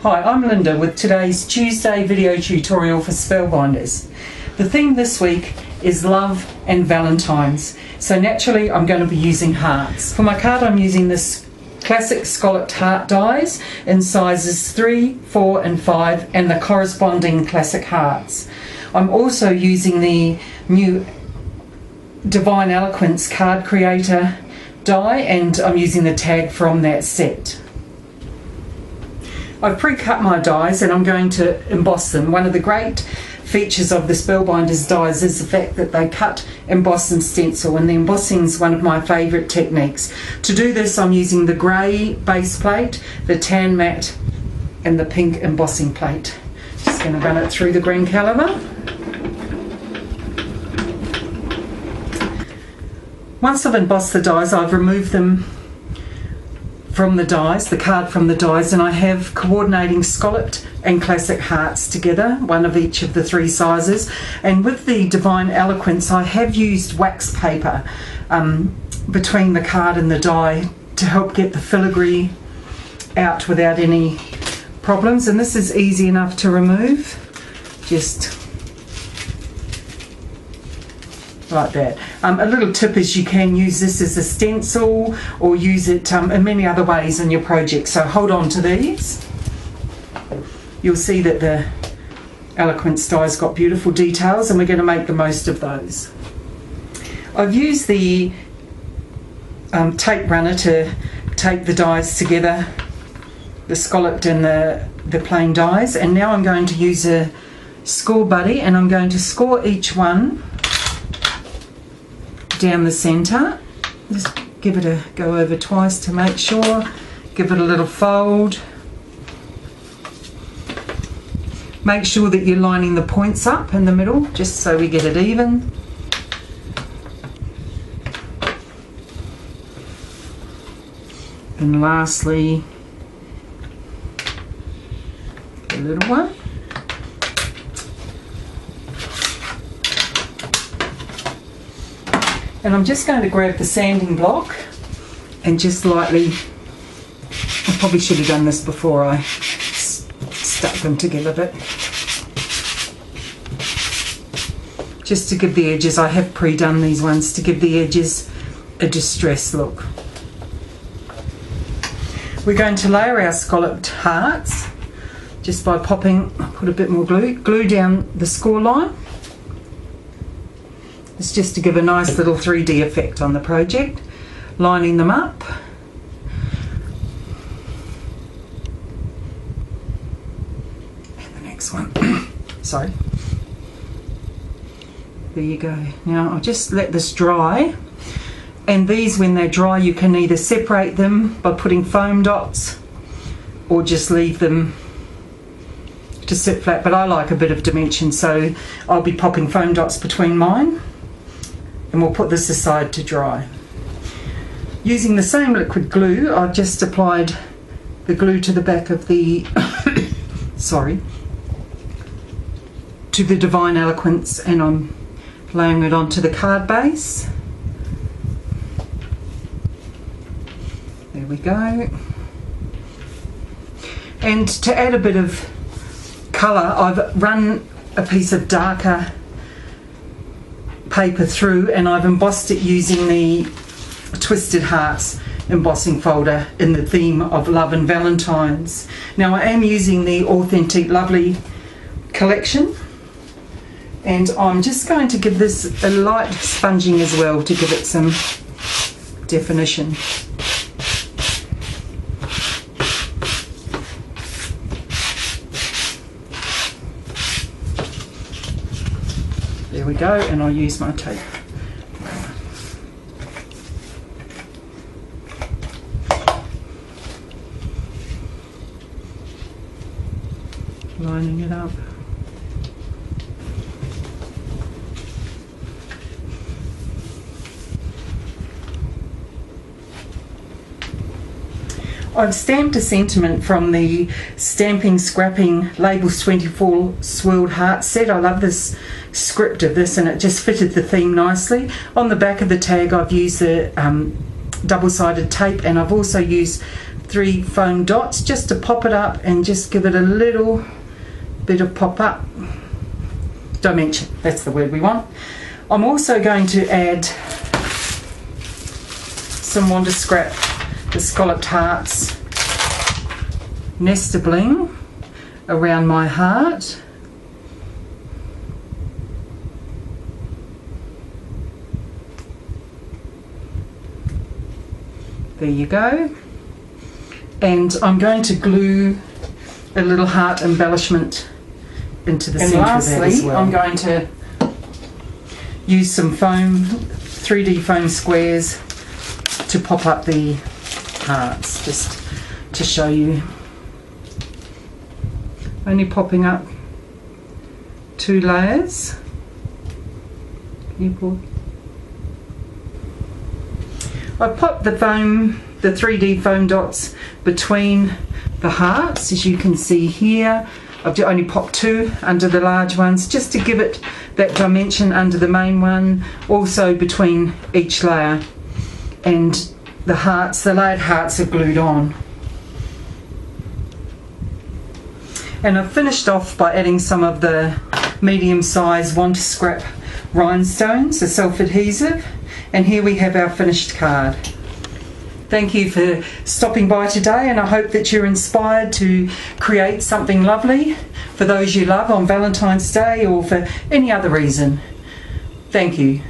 Hi, I'm Linda with today's Tuesday video tutorial for Spellbinders. The theme this week is Love and Valentines, so naturally I'm going to be using hearts. For my card I'm using this classic scalloped heart dies in sizes 3, 4 and 5 and the corresponding classic hearts. I'm also using the new Divine Eloquence card creator die and I'm using the tag from that set. I've pre-cut my dies and I'm going to emboss them. One of the great features of the Spellbinders dies is the fact that they cut, emboss and stencil, and the embossing is one of my favourite techniques. To do this I'm using the grey base plate, the tan matte and the pink embossing plate. Just going to run it through the green calibre. Once I've embossed the dies I've removed them from the dies, the card from the dies, and I have coordinating scalloped and classic hearts together, one of each of the 3 sizes. And with the Divine Eloquence I have used wax paper between the card and the die to help get the filigree out without any problems, and this is easy enough to remove, just like that. A little tip is you can use this as a stencil or use it in many other ways in your project, so hold on to these. You'll see that the Eloquence die's got beautiful details and we're going to make the most of those. I've used the tape runner to tape the dies together, the scalloped and the plain dies, and now I'm going to use a score buddy and I'm going to score each one down the centre. Just give it a go over twice to make sure. Give it a little fold. Make sure that you're lining the points up in the middle just so we get it even. And lastly, the little one. And I'm just going to grab the sanding block and just lightly, I probably should have done this before I stuck them together, but just to give the edges, I have pre-done these ones to give the edges a distressed look. We're going to layer our scalloped hearts just by popping, put a bit more glue down the score line. It's just to give a nice little 3D effect on the project, lining them up. And the next one, sorry. There you go. Now I'll just let this dry, and these, when they're dry, you can either separate them by putting foam dots or just leave them to sit flat, but I like a bit of dimension, so I'll be popping foam dots between mine. And we'll put this aside to dry. Using the same liquid glue, I've just applied the glue to the back of the to the Divine Eloquence, and I'm laying it onto the card base. There we go. And to add a bit of colour, I've run a piece of darker paper through and I've embossed it using the Twisted Hearts embossing folder in the theme of Love and Valentines. Now I am using the Authentic Lovely collection, and I'm just going to give this a light sponging as well to give it some definition. There we go, and I'll use my tape. Lining it up. I've stamped a sentiment from the Stamping Scrapping Labels 24 Swirled Heart set. I love this script of this and it just fitted the theme nicely. On the back of the tag I've used the double-sided tape, and I've also used 3 foam dots just to pop it up and just give it a little bit of pop-up dimension. That's the word we want. I'm also going to add some Wonder Scrap, the scalloped hearts, Nesta Bling around my heart. There you go. And I'm going to glue a little heart embellishment into the centre of that as well. I'm going to use some foam, 3D foam squares to pop up the hearts, just to show you. Only popping up 2 layers. Can you pull? I popped the foam, the 3D foam dots between the hearts, as you can see here. I've only popped 2 under the large ones, just to give it that dimension under the main one, also between each layer. And the hearts, the layered hearts are glued on. And I've finished off by adding some of the medium-sized Wonder Scrap rhinestones, the self-adhesive. And here we have our finished card. Thank you for stopping by today, and I hope that you're inspired to create something lovely for those you love on Valentine's Day or for any other reason. Thank you.